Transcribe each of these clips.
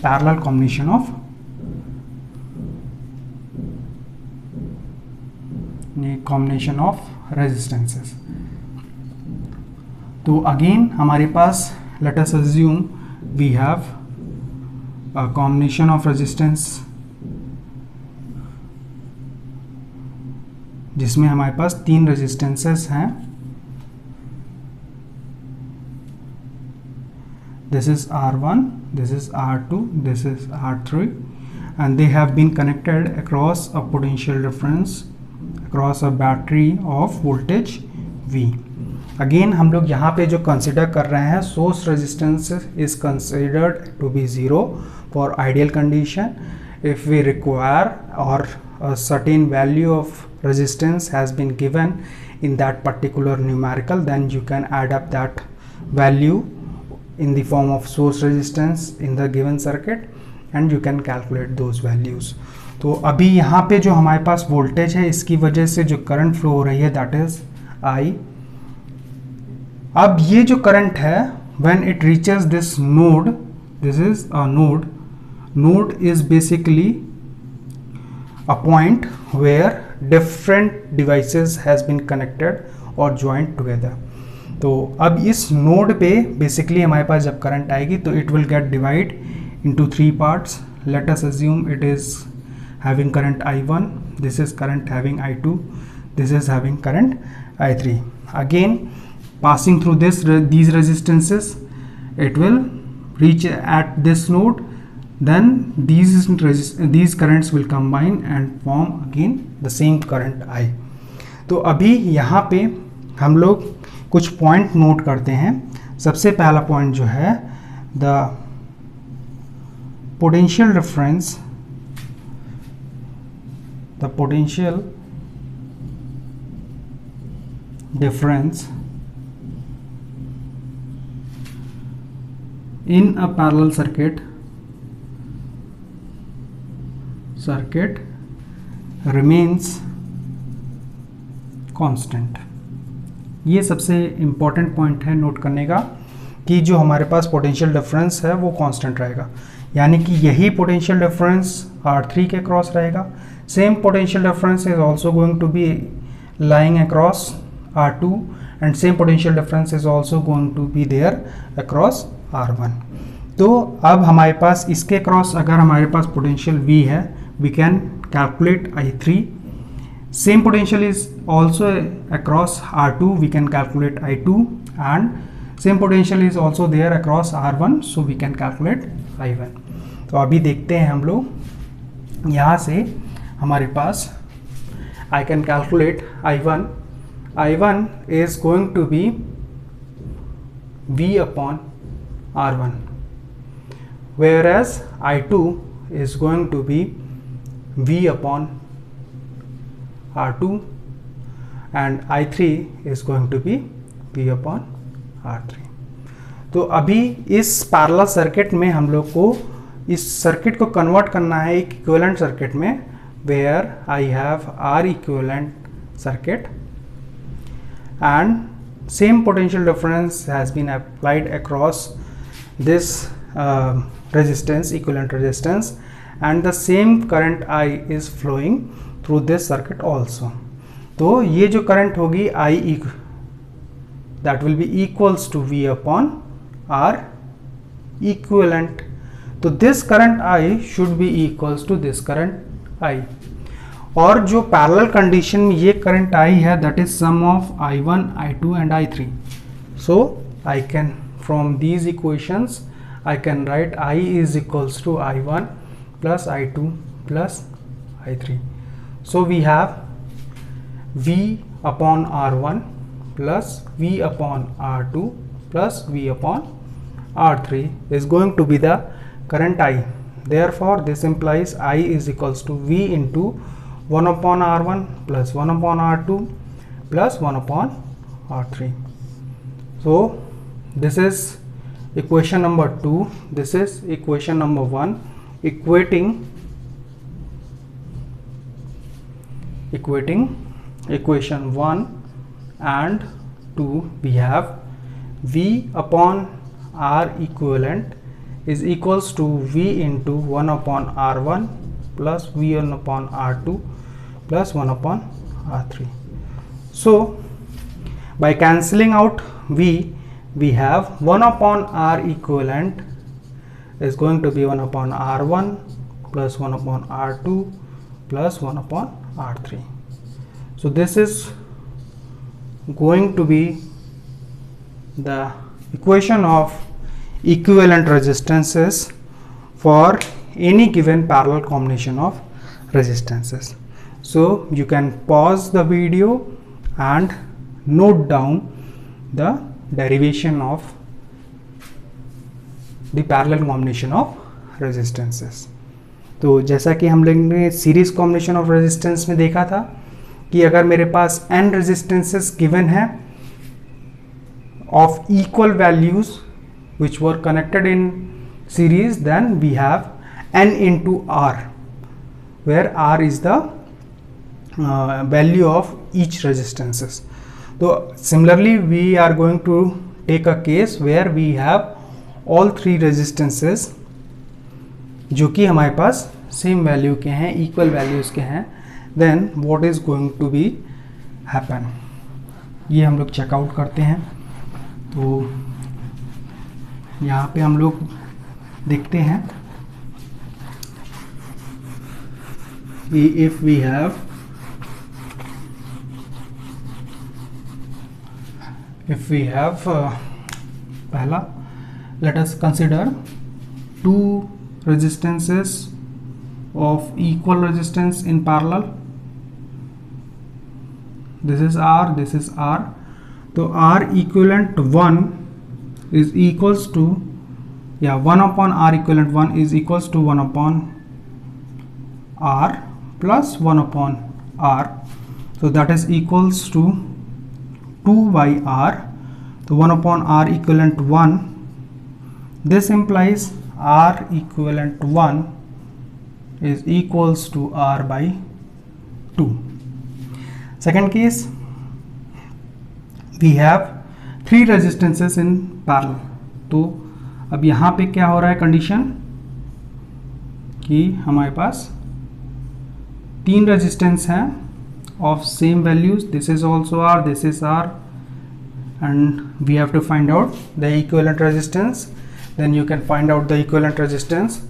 parallel combination of resistances. तो again हमारे पास let us assume we have a combination of resistance जिसमें हमारे पास 3 resistances हैं. This is R1, this is R2, this is R3, and they have been connected across a potential difference across a battery of voltage V. Again हम लोग यहाँ पे जो consider कर रहे हैं, source resistance is considered to be 0 for ideal condition. If we require और a certain value of resistance has been given in that particular numerical, then you can add up that value in the form of source resistance in the given circuit and you can calculate those values. तो अभी यहाँ पे जो हमारे पास voltage है, इसकी वजह से जो करंट फ्लो हो रही है that is I. अब ये जो करंट है when it reaches this node, this is a node is basically a point where different devices has been connected or joined together. तो अब इस नोड पे बेसिकली हमारे पास जब करंट आएगी तो it will get divide into 3 parts. Late us assume it is having current I1, this is current having I2, this is having current I3. Again passing through these resistances, it will reach at this node, then these currents will combine and form again the same current I. तो अभी यहाँ पे हम लोग कुछ point note करते हैं. सबसे पहला पॉइंट जो है the potential difference in a parallel circuit remains constant. ये सबसे इम्पॉर्टेंट पॉइंट है नोट करने का कि जो हमारे पास पोटेंशियल डिफरेंस है वो कांस्टेंट रहेगा, यानी कि यही पोटेंशियल डिफरेंस R3 के क्रॉस रहेगा. Same potential difference is also going to be lying across R2 and same potential difference is also going to be there across R1. तो अब हमारे पास इसके क्रॉस अगर हमारे पास पोटेंशियल V है, we can calculate I3. Same potential is also across R2, we can calculate I2, and same potential is also there across R1, so we can calculate I1. तो अभी देखते हैं हम लोग यहाँ से हमारे पास I can calculate I1. I1 is going to be V upon R1, whereas I2 is going to be V upon R2 and I3 is going to be V upon R3. तो अभी इस पैरेलल सर्किट में हम लोग को इस circuit को convert करना है एक इक्विवेलेंट सर्किट में, where I have R equivalent circuit and same potential difference has been applied across this resistance, equivalent resistance, and the same current I is flowing through this circuit also. तो ये जो current होगी I that will be equals to V upon R equivalent. तो this current I should be equals to this current I. और जो parallel condition में ये current I है that is sum of I1, I2 and I3. So I can from these equations I can write I is equals to I1 plus I2 plus I3. So we have V upon R1 plus V upon R2 plus V upon R3 is going to be the current I. Therefore this implies I is equals to V into 1 upon R1 plus 1 upon R2 plus 1 upon R3. So this is equation number 2, this is equation number 1, equating equation 1 and 2, we have V upon R equivalent is equals to V into 1 upon R1 plus V1 upon R2 plus 1 upon R3. So by cancelling out V, we have 1 upon R equivalent is going to be 1 upon R1 plus 1 upon R2 plus 1 upon R3. So this is going to be the equation of equivalent resistances for any given parallel combination of resistances. So you can pause the video and note down the derivation of the parallel combination of resistances. तो जैसा कि हम लोग ने series combination of resistance में देखा था कि अगर मेरे पास n रेजिस्टेंसेस गिवन है of equal values which were connected in series, then we have n into r, where r is the value of each resistances. So similarly we are going to take a case where we have all three resistances जो कि हमारे पास same value के हैं, equal values के हैं. Then what is going to be happen, ये हम लोग चेकआउट करते हैं. तो यहाँ पे हम लोग देखते हैं कि इफ वी हैव पहला, let us consider two resistances of equal resistance in parallel. This is R, this is R. So R equivalent 1 is equals to 1 upon R equivalent 1 is equals to 1 upon R plus 1 upon R. So that is equals to 2 by R. So 1 upon R equivalent 1. This implies R equivalent 1 is equals to R by 2. Second case, we have three resistances in parallel. तो अब यहाँ पे क्या हो रहा है condition कि हमारे पास तीन रेजिस्टेंस हैं of same values. This is also R, this is R, and we have to find out the equivalent resistance. Then you can find out the equivalent resistance.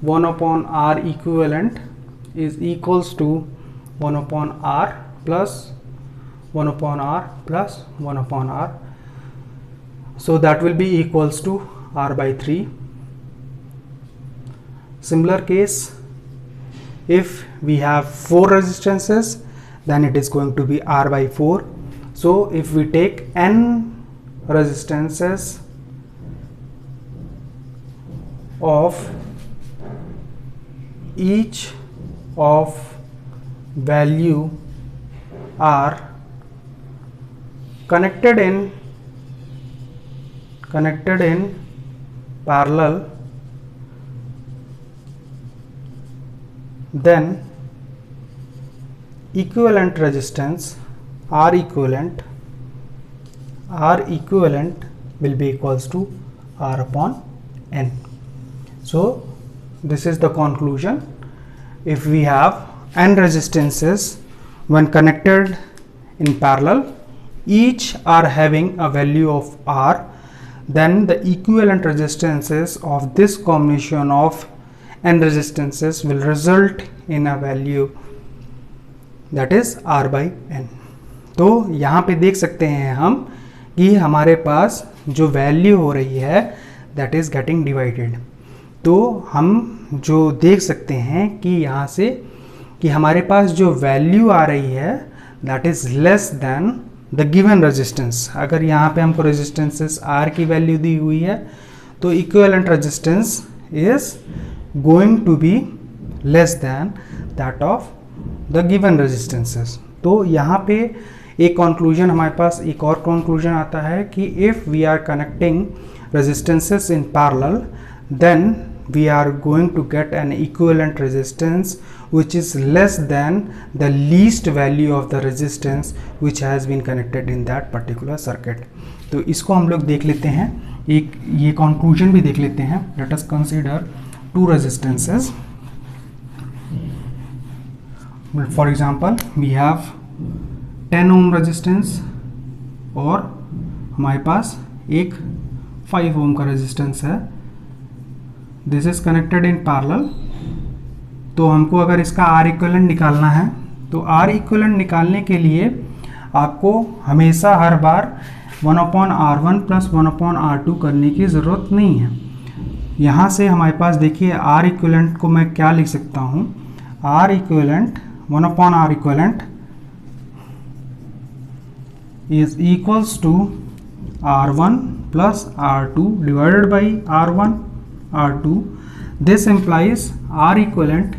1 upon R equivalent is equals to 1 upon R plus 1 upon R plus 1 upon R. So that will be equals to R by 3. Similar case, if we have 4 resistances, then it is going to be R by 4. So if we take n resistances of each of value R connected in parallel, then equivalent resistance R equivalent will be equals to R upon n. So this is the conclusion. If we have n resistances when connected in parallel, each are having a value of R, then the equivalent resistances of this combination of n resistances will result in a value that is R by n. तो यहाँ पे देख सकते हैं हम कि हमारे पास जो वैल्यू हो रही है that is getting divided. तो हम जो देख सकते हैं कि यहाँ से कि हमारे पास जो वैल्यू आ रही है that is less than the given resistance. अगर यहाँ पे हमको रेजिस्टेंसेस R की वैल्यू दी हुई है तो equivalent resistance is going to be less than that of the given resistances. तो यहाँ पे एक कंक्लूजन हमारे पास, एक और कंक्लूजन आता है कि if we are connecting resistances in parallel, then we are going to get an equivalent resistance which is less than the least value of the resistance which has been connected in that particular circuit. तो इसको हम लोग देख लेते हैं एक ये conclusion भी देख लेते हैं. Let us consider two resistances. For example we have 10 ohm resistance और हमारे पास एक 5 ओम का रेजिस्टेंस है. This is connected in parallel. तो हमको अगर इसका आर इक्विवेलेंट निकालना है तो आर इक्विवेलेंट निकालने के लिए आपको हमेशा हर बार 1/R1 प्लस 1/R2 करने की ज़रूरत नहीं है. यहाँ से हमारे पास देखिए आर इक्विवेलेंट को मैं क्या लिख सकता हूँ. R equivalent 1/R equivalent is equals to R1 plus R2 divided by R1 R2. This implies R equivalent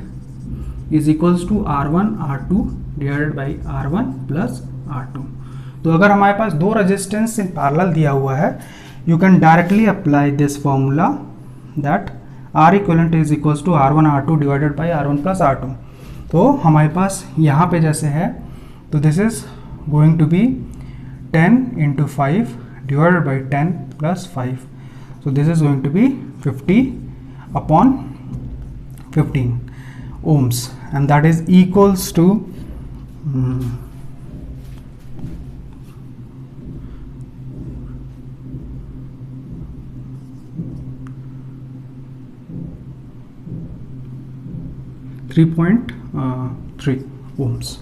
is equals to R1 R2 divided by R1 plus R2. तो अगर हमारे पास दो रेजिस्टेंस इन पैरेलल दिया हुआ है, you can directly apply this formula that R equivalent is equals to R1 R2 divided by R1 plus R2. तो हमारे पास यहाँ पे जैसे है तो this is going to be 10 into 5 divided by 10 plus 5. So this is going to be 50 upon 15 ohms, and that is equals to 3.3 ohms.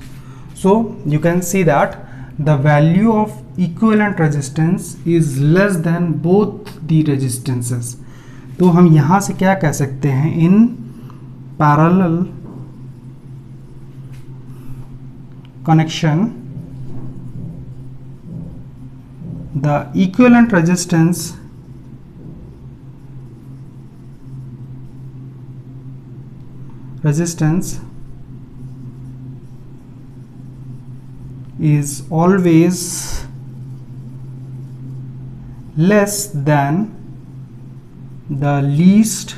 So you can see that the value of equivalent resistance is less than both the resistances. तो हम यहाँ से क्या कह सकते हैं, in parallel connection the equivalent resistance is always less than the least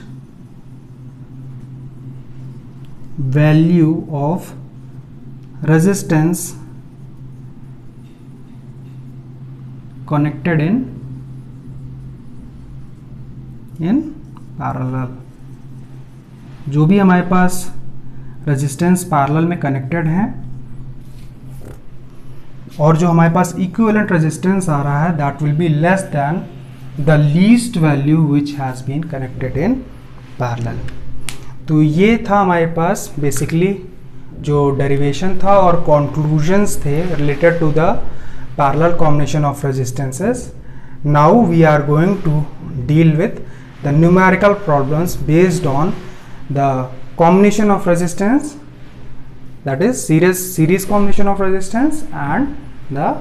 value of resistance connected in parallel. जो भी हमारे पास रेजिस्टेंस पैरेलल में कनेक्टेड है और जो हमारे पास इक्विवेलेंट रेजिस्टेंस आ रहा है that will be less than the least value which has been connected in parallel. तो ये था हमारे पास बेसिकली जो डेरिवेशन था और कंक्लूजन्स थे related to the parallel combination of resistances. Now we are going to deal with the numerical problems based on the combination of resistance, that is series combination of resistance and the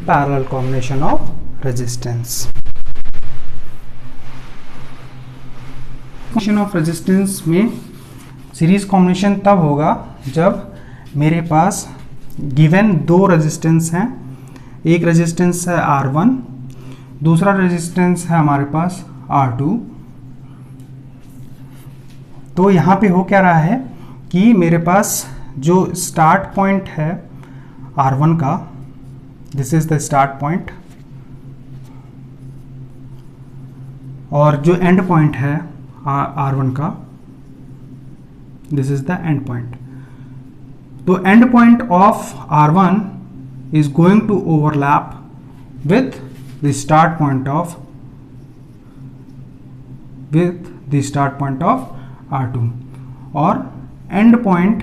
parallel combination of resistance. Combination of resistance में series combination तब होगा जब मेरे पास given दो resistance हैं. एक resistance है R1, दूसरा resistance है हमारे पास R2. तो यहाँ पे हो क्या रहा है कि मेरे पास जो स्टार्ट पॉइंट है R1 का, this is the start point, और जो एंड पॉइंट है R1 का, this is the end point. तो end point of R1 is going to overlap with the start point of R2 और end point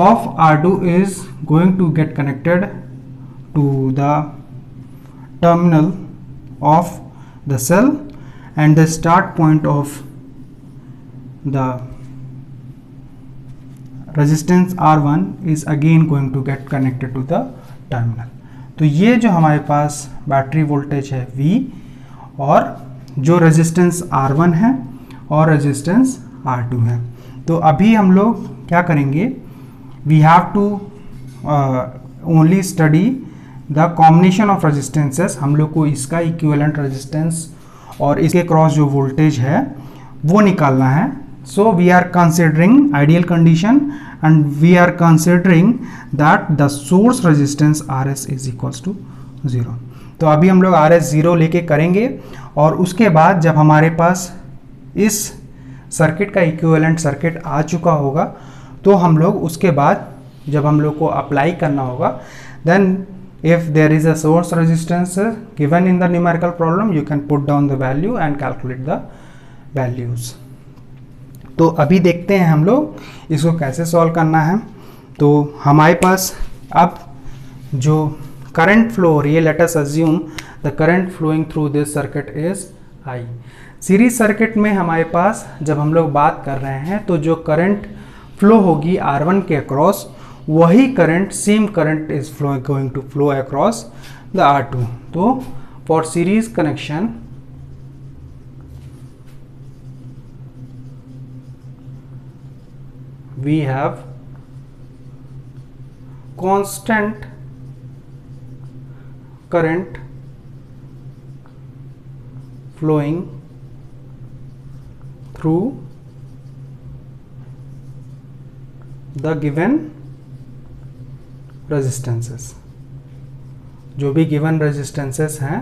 of R2 is going to get connected to the terminal of the cell, and the start point of the resistance R1 is again going to get connected to the terminal. तो ये जो हमारे पास battery voltage है V और जो resistance R1 है और resistance R2 है. तो अभी हम लोग क्या करेंगे, we have to only study the combination of resistances. हम लोग को इसका इक्विवेलेंट रेजिस्टेंस और इसके क्रॉस जो वोल्टेज है वो निकालना है. So we are considering ideal condition and we are considering that the source resistance RS is equals to 0. तो तो अभी हम लोग RS0 लेके करेंगे, और उसके बाद जब हमारे पास इस सर्किट का इक्विवेलेंट सर्किट आ चुका होगा तो हम लोग उसके बाद जब हम लोग को अप्लाई करना होगा, then if there is a source resistance given in the numerical problem, you can put down the value and calculate the values. तो अभी देखते हैं हम लोग इसको कैसे सॉल्व करना है। तो हमारे पास अब जो करंट फ्लो हो रही है, let us assume the current flowing through this circuit is I। Series circuit में हमारे पास जब हम लोग बात कर रहे हैं तो जो करंट फ्लो होगी R1 के अक्रॉस, वही current, same current is going to flow across the R2। तो for series connection we have constant current flowing through the given resistances। जो भी गिवन रेजिस्टेंसेस हैं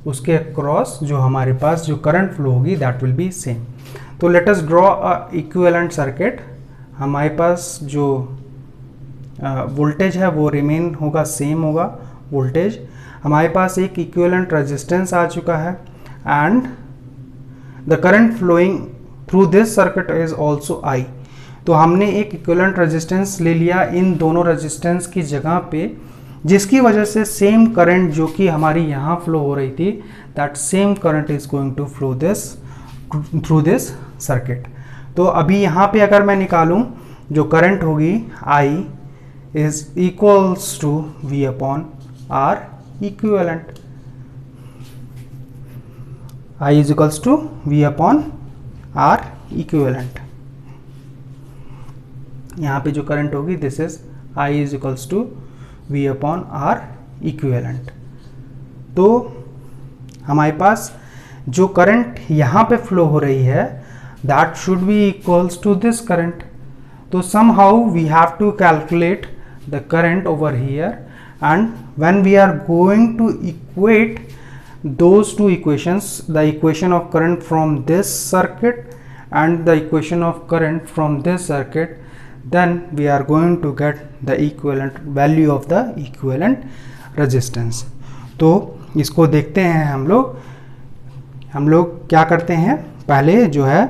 उसके अक्रॉस जो हमारे पास जो करंट फ्लो होगी दैट विल बी सेम। तो let us draw a equivalent circuit. हमारे पास जो वोल्टेज है वो रिमेन होगा, सेम होगा वोल्टेज। हमारे पास एक इक्विवेलेंट रेजिस्टेंस आ चुका है and the current flowing through this circuit is also I। तो हमने एक इक्विवेलेंट रेजिस्टेंस ले लिया इन दोनों रेजिस्टेंस की जगह पे, जिसकी वजह से सेम करंट जो कि हमारी यहाँ फ्लो हो रही थी, that same current is going to flow this through this circuit. तो अभी यहाँ पे अगर मैं निकालूं जो करंट होगी I is equals to V upon R equivalent. I is equals to V upon R equivalent. यहाँ पे जो करंट होगी this is I is equals to V upon R equivalent. तो हमारे पास जो करंट यहाँ पे फ्लो हो रही है that should be equals to this current। तो somehow we have to calculate the current over here, and when we are going to equate those two equations, the equation of current from this circuit and the equation of current from this circuit, then we are going to get the equivalent value of the equivalent resistance। तो इसको देखते हैं हम लोग क्या करते हैं, पहले जो है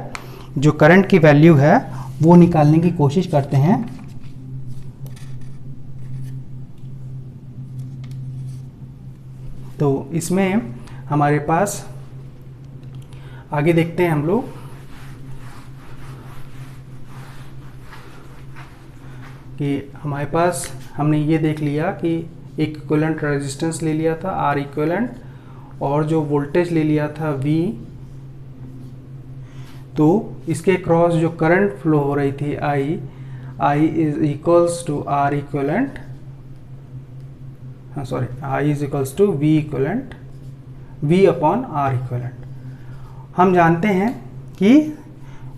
जो करंट की वैल्यू है वो निकालने की कोशिश करते हैं। तो इसमें हमारे पास आगे देखते हैं हम लोग कि हमारे पास हमने ये देख लिया कि एक इक्विवेलेंट रेजिस्टेंस ले लिया था R इक्विवेलेंट, और जो वोल्टेज ले लिया था V। तो इसके क्रॉस जो करंट फ्लो हो रही थी I is equals to R equivalent, I is equals to V equivalent, V upon R equivalent. हम जानते हैं कि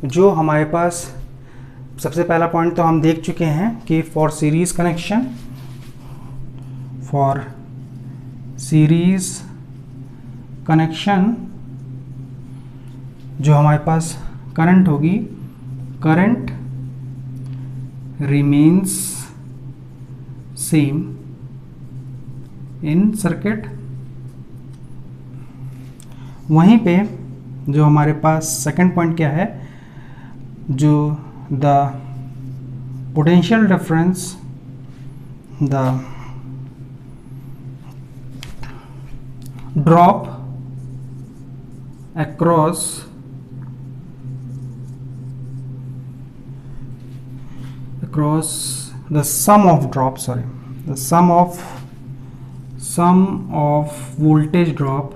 जो हमारे पास सबसे पहला पॉइंट तो हम देख चुके हैं कि for series connection, for series connection जो हमारे पास करंट होगी, current remains same in circuit. वहीं पे जो हमारे पास सेकंड पॉइंट क्या है, जो the potential difference, the drop across the sum of drop, the sum of voltage drop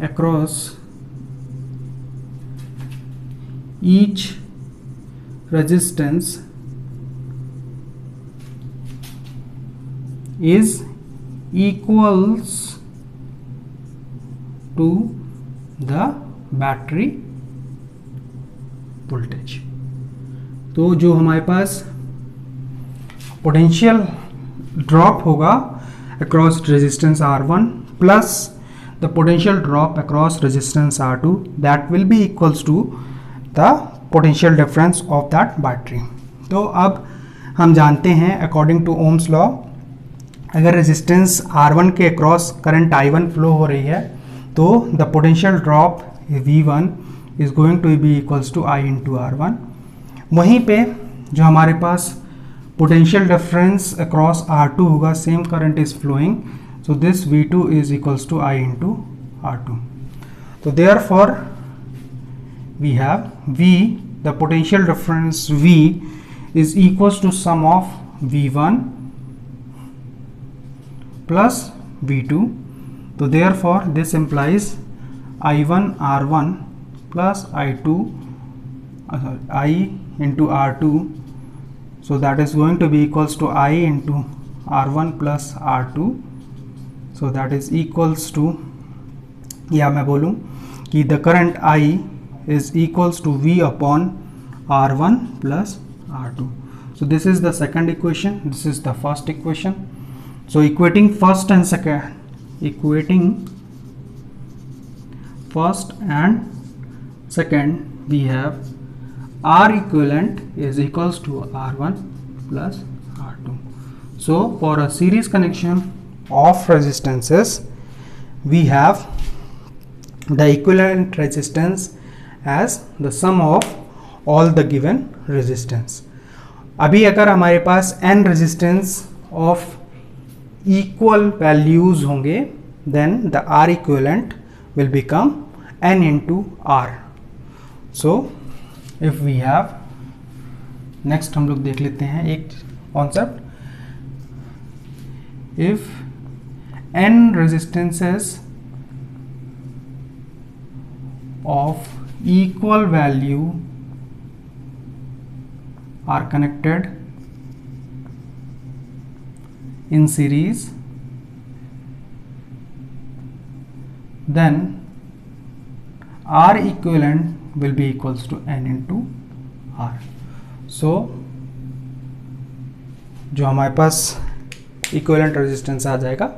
across each resistance is equals to the battery voltage। तो जो हमारे पास पोटेंशियल ड्रॉप होगा across resistance R1 plus the potential drop across resistance R2, that will be equals to the potential difference of that battery. तो अब हम जानते हैं अकॉर्डिंग टू ओम्स लॉ, अगर रेजिस्टेंस R1 के अक्रॉस करंट I1 फ्लो हो रही है तो the potential drop V1 is going to be equals to I into R1। वहीं पे जो हमारे पास पोटेंशियल डिफरेंस अक्रॉस R2 होगा, same current is flowing, so this V2 is equals to I into R2. So therefore we have V, the potential difference V is equals to sum of V1 plus V2. So therefore this implies I1 R1 plus I2 I into R2, so that is going to be equals to I into R1 plus R2, so that is equals to, या मैं बोलूँ कि the current I is equals to V upon R1 plus R2. So this is the second equation, this is the first equation. So equating first and second, we have R equivalent is equals to R1 plus R2. So for a series connection of resistances, we have the equivalent resistance as the sum of all the given resistance. अभी अगर हमारे पास n resistance of equal values होंगे, then the R equivalent will become n into R. So if we have, next हम लोग देख लेते हैं एक concept. If n resistances of equal value are connected in series, then R equivalent will be equals to n into R. So जो हमारे पास equivalent resistance आ जाएगा,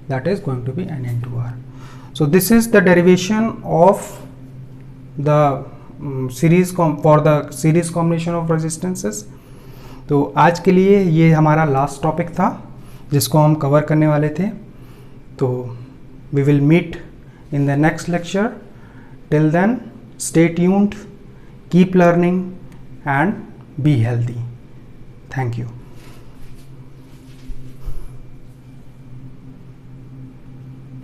that is going to be n into R. So this is the derivation of the for the series combination of resistances. तो आज के लिए ये हमारा last topic था जिसको हम कवर करने वाले थे. तो we will meet in the next lecture. Till then, stay tuned, keep learning and be healthy. Thank you.